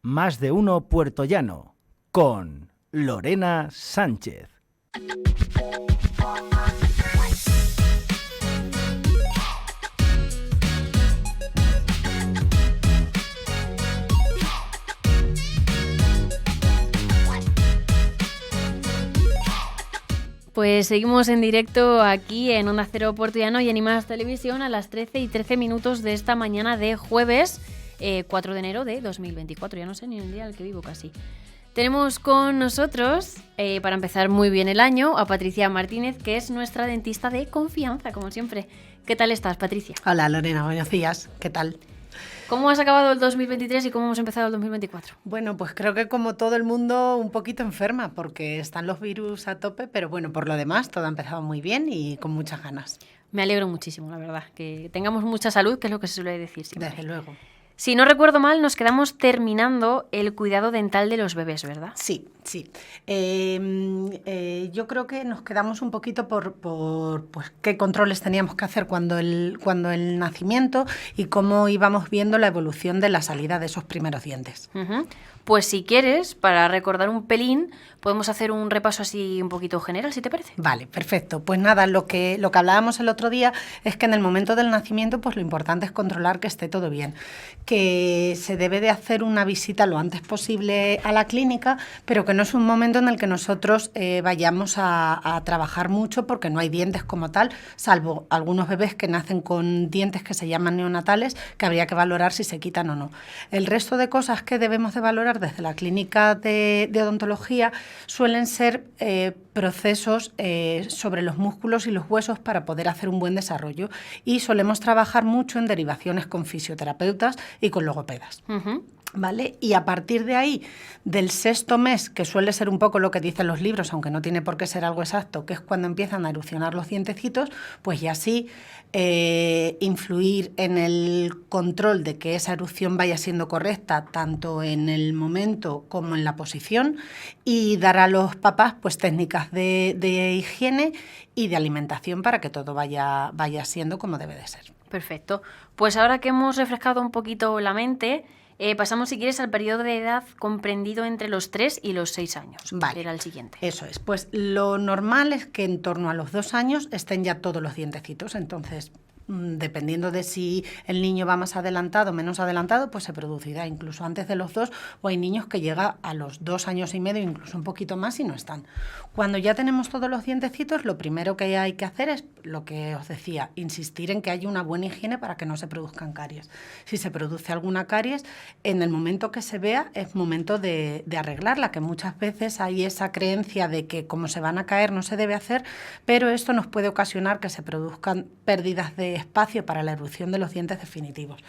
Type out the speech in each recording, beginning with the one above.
Más de uno puertollano, con Lorena Sánchez. Pues seguimos en directo aquí en Onda Cero Puertollano y Animadas Televisión a las 13:13 de esta mañana de jueves 4 de enero de 2024. Ya no sé ni el día al que vivo casi. Tenemos con nosotros, para empezar muy bien el año, a Patricia Martínez, que es nuestra dentista de confianza, como siempre. ¿Qué tal estás, Patricia? Hola, Lorena, buenos días. ¿Qué tal? ¿Cómo has acabado el 2023 y cómo hemos empezado el 2024? Bueno, pues creo que como todo el mundo un poquito enferma porque están los virus a tope, pero bueno, por lo demás todo ha empezado muy bien y con muchas ganas. Me alegro muchísimo, la verdad, que tengamos mucha salud, que es lo que se suele decir siempre. Desde luego. Si no recuerdo mal, nos quedamos terminando el cuidado dental de los bebés, ¿verdad? Sí. Yo creo que nos quedamos un poquito por pues, qué controles teníamos que hacer cuando el nacimiento y cómo íbamos viendo la evolución de la salida de esos primeros dientes. Uh-huh. Pues si quieres, para recordar un pelín, podemos hacer un repaso así un poquito general, si te parece. Vale, perfecto. Pues nada, lo que hablábamos el otro día es que en el momento del nacimiento, pues lo importante es controlar que esté todo bien, que se debe de hacer una visita lo antes posible a la clínica, pero que no es un momento en el que nosotros vayamos a trabajar mucho porque no hay dientes como tal, salvo algunos bebés que nacen con dientes que se llaman neonatales, que habría que valorar si se quitan o no. El resto de cosas que debemos de valorar desde la clínica de odontología suelen ser procesos sobre los músculos y los huesos para poder hacer un buen desarrollo, y solemos trabajar mucho en derivaciones con fisioterapeutas y con logopedas. Uh-huh. ¿Vale? Y a partir de ahí, del 6º mes, que suele ser un poco lo que dicen los libros, aunque no tiene por qué ser algo exacto, que es cuando empiezan a erupcionar los dientecitos, pues ya sí influir en el control de que esa erupción vaya siendo correcta, tanto en el momento como en la posición, y dar a los papás pues técnicas de higiene y de alimentación para que todo vaya siendo como debe de ser. Perfecto. Pues ahora que hemos refrescado un poquito la mente, pasamos, si quieres, al periodo de edad comprendido entre los 3 y los 6 años. Vale. Que era el siguiente. Eso es. Pues lo normal es que en torno a los 2 años estén ya todos los dientecitos. Entonces, dependiendo de si el niño va más adelantado o menos adelantado, pues se producirá incluso antes de los 2, o hay niños que llega a los 2 años y medio, incluso un poquito más, y no están. Cuando ya tenemos todos los dientecitos, lo primero que hay que hacer es lo que os decía, insistir en que haya una buena higiene para que no se produzcan caries. Si se produce alguna caries, en el momento que se vea es momento de arreglarla, que muchas veces hay esa creencia de que como se van a caer no se debe hacer, pero esto nos puede ocasionar que se produzcan pérdidas de espacio para la erupción de los dientes definitivos.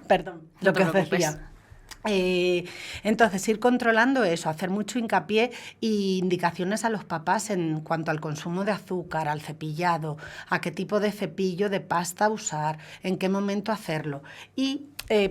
Perdón, lo que os decía. Entonces, ir controlando eso, hacer mucho hincapié e indicaciones a los papás en cuanto al consumo de azúcar, al cepillado, a qué tipo de cepillo, de pasta usar, en qué momento hacerlo. Y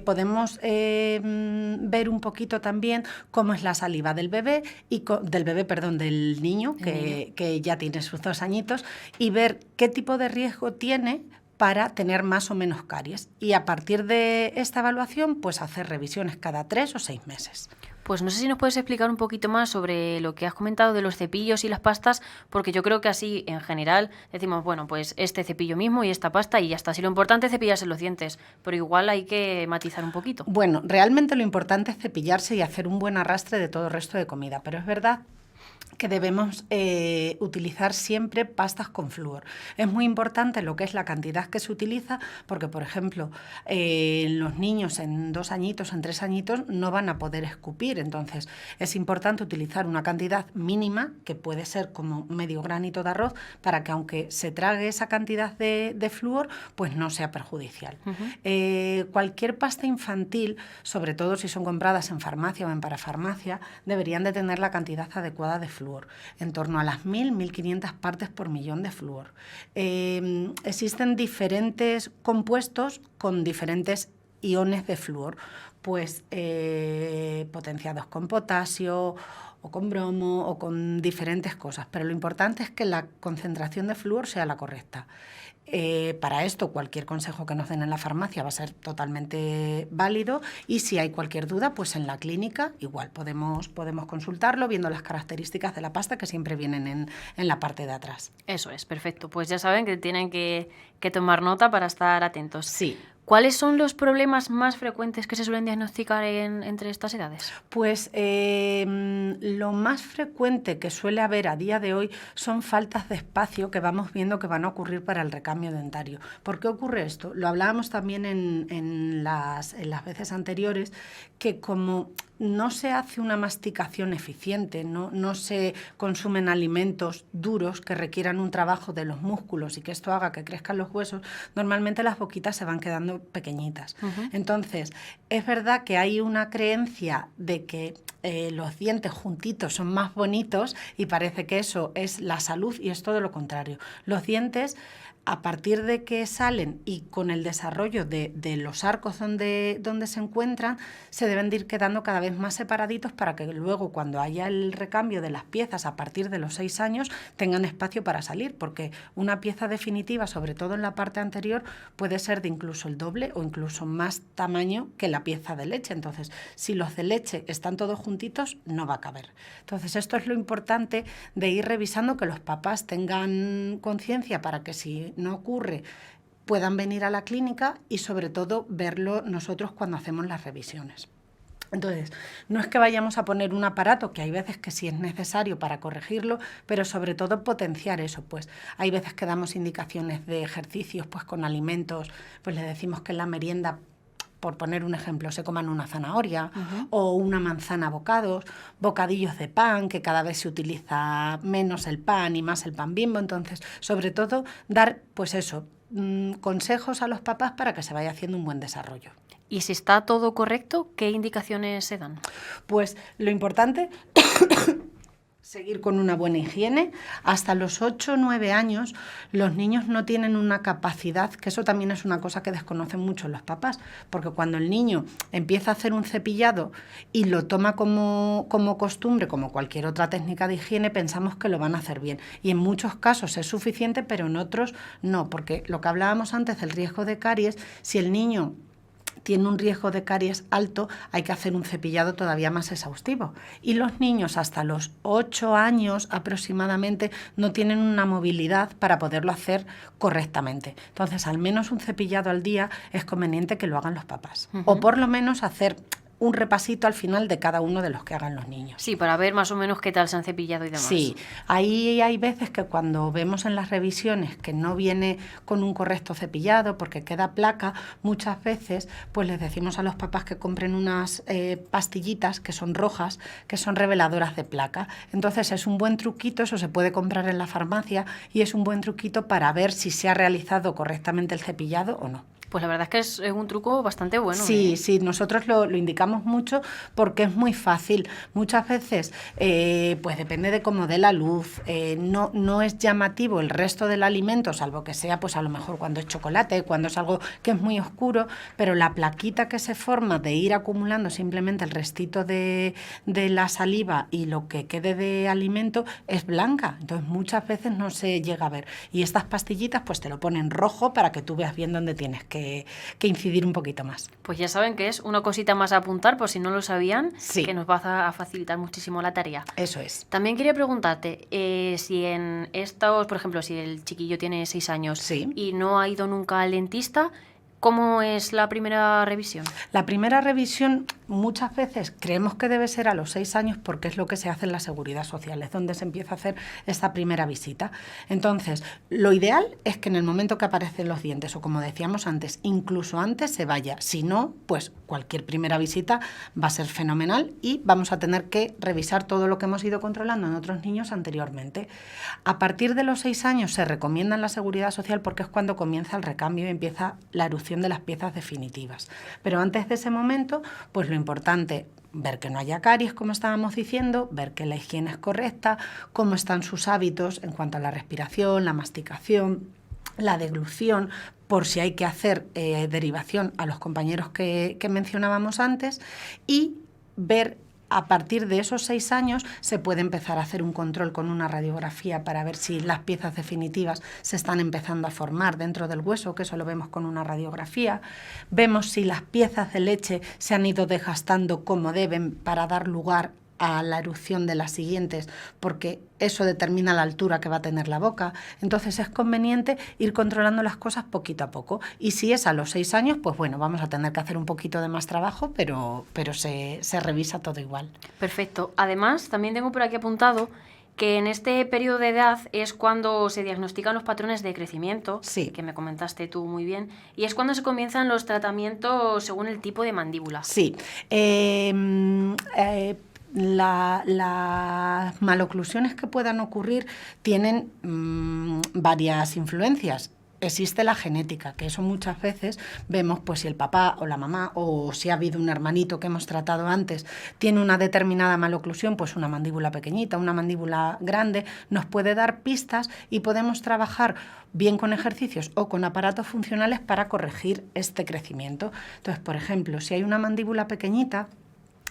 podemos ver un poquito también cómo es la saliva del bebé del niño, que ya tiene sus 2 añitos, y ver qué tipo de riesgo tiene para tener más o menos caries. Y a partir de esta evaluación, pues hacer revisiones cada 3 o 6 meses. Pues no sé si nos puedes explicar un poquito más sobre lo que has comentado de los cepillos y las pastas, porque yo creo que así, en general, decimos, bueno, pues este cepillo mismo y esta pasta y ya está. Si lo importante es cepillarse los dientes, pero igual hay que matizar un poquito. Bueno, realmente lo importante es cepillarse y hacer un buen arrastre de todo el resto de comida, pero es verdad que debemos utilizar siempre pastas con flúor. Es muy importante lo que es la cantidad que se utiliza, porque, por ejemplo, los niños en 2 añitos, en 3 añitos, no van a poder escupir. Entonces, es importante utilizar una cantidad mínima, que puede ser como medio granito de arroz, para que aunque se trague esa cantidad de flúor, pues no sea perjudicial. Uh-huh. Cualquier pasta infantil, sobre todo si son compradas en farmacia o en parafarmacia, deberían de tener la cantidad adecuada de flúor, en torno a las 1.000-1.500 partes por millón de flúor. Existen diferentes compuestos con diferentes iones de flúor, pues potenciados con potasio o con bromo o con diferentes cosas, pero lo importante es que la concentración de flúor sea la correcta. Para esto, cualquier consejo que nos den en la farmacia va a ser totalmente válido, y si hay cualquier duda, pues en la clínica igual podemos consultarlo viendo las características de la pasta que siempre vienen en la parte de atrás. Eso es, perfecto. Pues ya saben que tienen que tomar nota para estar atentos. Sí. ¿Cuáles son los problemas más frecuentes que se suelen diagnosticar entre estas edades? Pues lo más frecuente que suele haber a día de hoy son faltas de espacio que vamos viendo que van a ocurrir para el recambio dentario. ¿Por qué ocurre esto? Lo hablábamos también en las veces anteriores, que como no se hace una masticación eficiente, no se consumen alimentos duros que requieran un trabajo de los músculos y que esto haga que crezcan los huesos, normalmente las boquitas se van quedando pequeñitas. Entonces, es verdad que hay una creencia de que los dientes juntitos son más bonitos y parece que eso es la salud, y es todo lo contrario. Los dientes, a partir de que salen y con el desarrollo de los arcos donde se encuentran, se deben de ir quedando cada vez más separaditos para que luego, cuando haya el recambio de las piezas a partir de los 6 años, tengan espacio para salir, porque una pieza definitiva, sobre todo en la parte anterior, puede ser de incluso el doble o incluso más tamaño que la pieza de leche. Entonces, si los de leche están todos juntitos, no va a caber. Entonces, esto es lo importante de ir revisando, que los papás tengan conciencia para que, si no ocurre, puedan venir a la clínica y sobre todo verlo nosotros cuando hacemos las revisiones. Entonces, no es que vayamos a poner un aparato, que hay veces que sí es necesario para corregirlo, pero sobre todo potenciar eso. Pues hay veces que damos indicaciones de ejercicios, pues con alimentos, pues le decimos que en la merienda, por poner un ejemplo, se coman una zanahoria o una manzana a bocados, bocadillos de pan, que cada vez se utiliza menos el pan y más el pan Bimbo. Entonces, sobre todo, dar, pues eso, consejos a los papás para que se vaya haciendo un buen desarrollo. Y si está todo correcto, ¿qué indicaciones se dan? Pues lo importante seguir con una buena higiene. Hasta los 8 o 9 años los niños no tienen una capacidad, que eso también es una cosa que desconocen mucho los papás, porque cuando el niño empieza a hacer un cepillado y lo toma como costumbre, como cualquier otra técnica de higiene, pensamos que lo van a hacer bien. Y en muchos casos es suficiente, pero en otros no, porque lo que hablábamos antes del riesgo de caries, si el niño tiene un riesgo de caries alto, hay que hacer un cepillado todavía más exhaustivo. Y los niños hasta los 8 años aproximadamente no tienen una movilidad para poderlo hacer correctamente. Entonces, al menos un cepillado al día es conveniente que lo hagan los papás. O por lo menos hacer un repasito al final de cada uno de los que hagan los niños. Sí, para ver más o menos qué tal se han cepillado y demás. Sí, ahí hay veces que cuando vemos en las revisiones que no viene con un correcto cepillado porque queda placa, muchas veces pues les decimos a los papás que compren unas pastillitas que son rojas, que son reveladoras de placa. Entonces es un buen truquito, eso se puede comprar en la farmacia, y es un buen truquito para ver si se ha realizado correctamente el cepillado o no. Pues la verdad es que es un truco bastante bueno. Sí, sí, nosotros lo indicamos mucho porque es muy fácil. Muchas veces, pues depende de cómo dé la luz, no es llamativo el resto del alimento, salvo que sea, pues a lo mejor cuando es chocolate, cuando es algo que es muy oscuro, pero la plaquita que se forma de ir acumulando simplemente el restito de la saliva y lo que quede de alimento es blanca. Entonces muchas veces no se llega a ver. Y estas pastillitas pues te lo ponen rojo para que tú veas bien dónde tienes que incidir un poquito más. Pues ya saben que es una cosita más a apuntar, por si no lo sabían, sí, que nos va a facilitar muchísimo la tarea. Eso es. También quería preguntarte, si en estos, por ejemplo, si el chiquillo tiene 6 años sí, y no ha ido nunca al dentista, ¿cómo es la primera revisión? La primera revisión muchas veces creemos que debe ser a los 6 años porque es lo que se hace en la Seguridad Social, es donde se empieza a hacer esta primera visita. Entonces, lo ideal es que en el momento que aparecen los dientes, o como decíamos antes, incluso antes se vaya. Si no, pues cualquier primera visita va a ser fenomenal y vamos a tener que revisar todo lo que hemos ido controlando en otros niños anteriormente. A partir de los 6 años se recomienda en la Seguridad Social porque es cuando comienza el recambio y empieza la erupción de las piezas definitivas. Pero antes de ese momento, pues lo importante, ver que no haya caries, como estábamos diciendo, ver que la higiene es correcta, cómo están sus hábitos en cuanto a la respiración, la masticación, la deglución, por si hay que hacer derivación a los compañeros que mencionábamos antes, y ver a partir de esos 6 años se puede empezar a hacer un control con una radiografía para ver si las piezas definitivas se están empezando a formar dentro del hueso, que eso lo vemos con una radiografía. Vemos si las piezas de leche se han ido desgastando como deben para dar lugar a la erupción de las siguientes, porque eso determina la altura que va a tener la boca. Entonces es conveniente ir controlando las cosas poquito a poco. Y si es a los 6 años, pues bueno, vamos a tener que hacer un poquito de más trabajo, pero se revisa todo igual. Perfecto. Además, también tengo por aquí apuntado que en este periodo de edad es cuando se diagnostican los patrones de crecimiento, sí, que me comentaste tú muy bien, y es cuando se comienzan los tratamientos según el tipo de mandíbula. Sí. Las maloclusiones que puedan ocurrir tienen varias influencias. Existe la genética, que eso muchas veces vemos, pues si el papá o la mamá o si ha habido un hermanito que hemos tratado antes tiene una determinada maloclusión, pues una mandíbula pequeñita, una mandíbula grande, nos puede dar pistas y podemos trabajar bien con ejercicios o con aparatos funcionales para corregir este crecimiento. Entonces, por ejemplo, si hay una mandíbula pequeñita,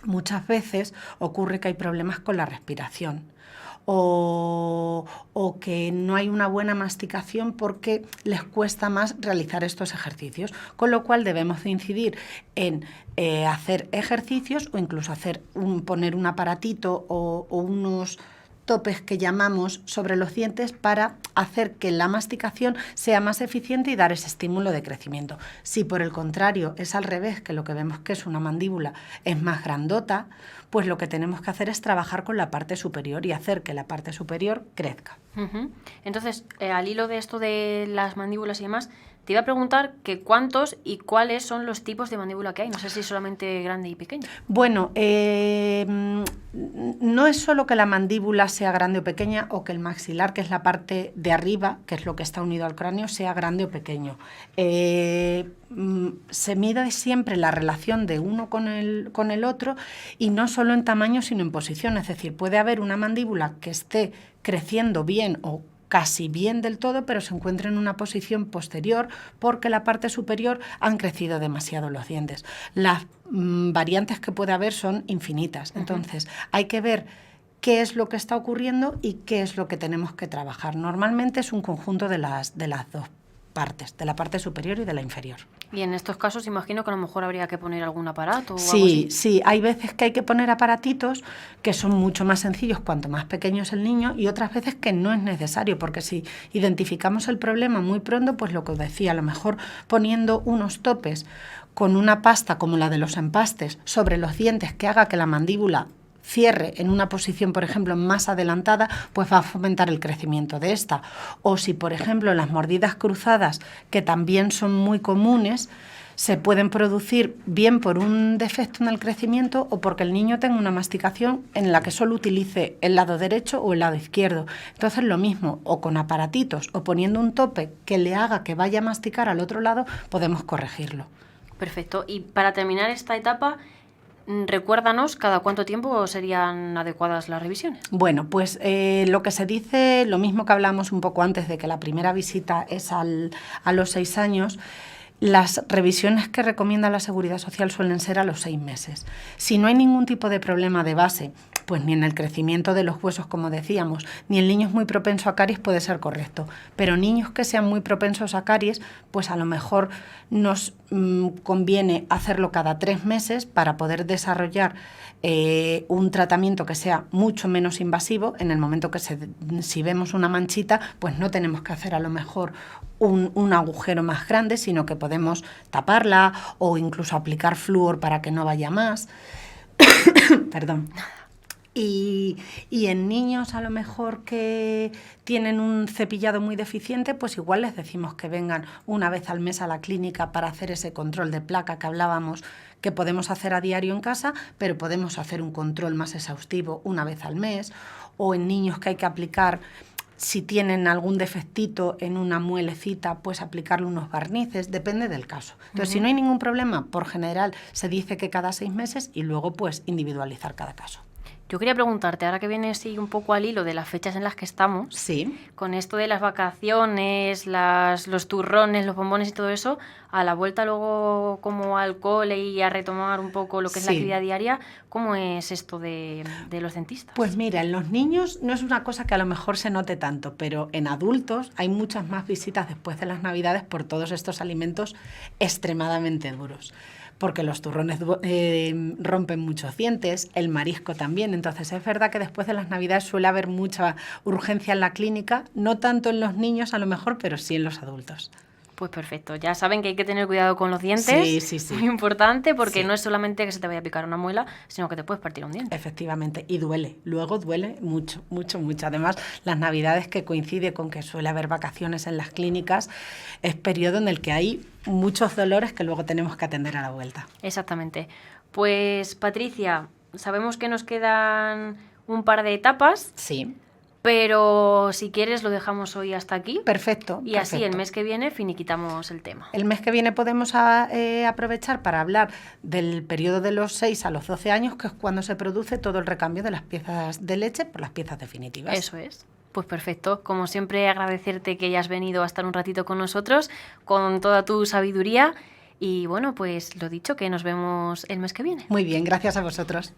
muchas veces ocurre que hay problemas con la respiración o que no hay una buena masticación porque les cuesta más realizar estos ejercicios, con lo cual debemos de incidir en hacer ejercicios o incluso poner un aparatito o unos topes que llamamos sobre los dientes para hacer que la masticación sea más eficiente y dar ese estímulo de crecimiento. Si por el contrario es al revés, que lo que vemos que es una mandíbula es más grandota, pues lo que tenemos que hacer es trabajar con la parte superior y hacer que la parte superior crezca. Uh-huh. Entonces, al hilo de esto de las mandíbulas y demás, te iba a preguntar que cuántos y cuáles son los tipos de mandíbula que hay. No sé si solamente grande y pequeña. Bueno, no es solo que la mandíbula sea grande o pequeña o que el maxilar, que es la parte de arriba, que es lo que está unido al cráneo, sea grande o pequeño. Se mide siempre la relación de uno con el otro y no solo en tamaño sino en posición. Es decir, puede haber una mandíbula que esté creciendo bien o casi bien del todo, pero se encuentra en una posición posterior porque la parte superior han crecido demasiado los dientes. Las variantes que puede haber son infinitas. Entonces, hay que ver qué es lo que está ocurriendo y qué es lo que tenemos que trabajar. Normalmente es un conjunto de las dos partes, de la parte superior y de la inferior. Y en estos casos imagino que a lo mejor habría que poner algún aparato o algo Sí, así. sí, hay veces que hay que poner aparatitos que son mucho más sencillos cuanto más pequeño es el niño y otras veces que no es necesario, porque si identificamos el problema muy pronto, pues lo que os decía, a lo mejor poniendo unos topes con una pasta como la de los empastes sobre los dientes que haga que la mandíbula cierre en una posición, por ejemplo, más adelantada, pues va a fomentar el crecimiento de esta. O si, por ejemplo, las mordidas cruzadas, que también son muy comunes, se pueden producir bien por un defecto en el crecimiento o porque el niño tenga una masticación en la que solo utilice el lado derecho o el lado izquierdo. Entonces, lo mismo, o con aparatitos o poniendo un tope que le haga que vaya a masticar al otro lado, podemos corregirlo. Perfecto. Y para terminar esta etapa, recuérdanos cada cuánto tiempo serían adecuadas las revisiones. Bueno, pues lo que se dice, lo mismo que hablamos un poco antes de que la primera visita es a los 6 años, las revisiones que recomienda la Seguridad Social suelen ser a los 6 meses. Si no hay ningún tipo de problema de base, pues ni en el crecimiento de los huesos, como decíamos, ni en niños muy propensos a caries puede ser correcto. Pero niños que sean muy propensos a caries, pues a lo mejor nos conviene hacerlo cada 3 meses para poder desarrollar un tratamiento que sea mucho menos invasivo. En el momento que si vemos una manchita, pues no tenemos que hacer a lo mejor un agujero más grande, sino que podemos taparla o incluso aplicar flúor para que no vaya más. Perdón. Y en niños a lo mejor que tienen un cepillado muy deficiente, pues igual les decimos que vengan una vez al mes a la clínica para hacer ese control de placa que hablábamos, que podemos hacer a diario en casa, pero podemos hacer un control más exhaustivo una vez al mes. O en niños que hay que aplicar, si tienen algún defectito en una muelecita, pues aplicarle unos barnices, depende del caso. Entonces, si no hay ningún problema, por general se dice que cada 6 meses y luego pues individualizar cada caso. Yo quería preguntarte, ahora que viene así un poco al hilo de las fechas en las que estamos, Sí. con esto de las vacaciones, los turrones, los bombones y todo eso, a la vuelta luego como al cole y a retomar un poco lo que es la Sí. actividad diaria, ¿cómo es esto de los dentistas? Pues mira, en los niños no es una cosa que a lo mejor se note tanto, pero en adultos hay muchas más visitas después de las Navidades por todos estos alimentos extremadamente duros. Porque los turrones rompen muchos dientes, el marisco también. Entonces es verdad que después de las Navidades suele haber mucha urgencia en la clínica, no tanto en los niños a lo mejor, pero sí en los adultos. Pues perfecto, ya saben que hay que tener cuidado con los dientes, Sí, sí, sí. muy importante, porque Sí. no es solamente que se te vaya a picar una muela, sino que te puedes partir un diente. Efectivamente, y duele, luego duele mucho, mucho, mucho. Además, las Navidades, que coincide con que suele haber vacaciones en las clínicas, es periodo en el que hay muchos dolores que luego tenemos que atender a la vuelta. Exactamente. Pues Patricia, sabemos que nos quedan un par de etapas, Sí, pero si quieres lo dejamos hoy hasta aquí perfecto. y así el perfecto. mes que viene finiquitamos el tema. El mes que viene podemos aprovechar para hablar del periodo de los 6 a los 12 años, que es cuando se produce todo el recambio de las piezas de leche por las piezas definitivas. Eso es. Pues perfecto. Como siempre, agradecerte que hayas venido a estar un ratito con nosotros, con toda tu sabiduría. Y bueno, pues lo dicho, que nos vemos el mes que viene. Muy bien, gracias a vosotros.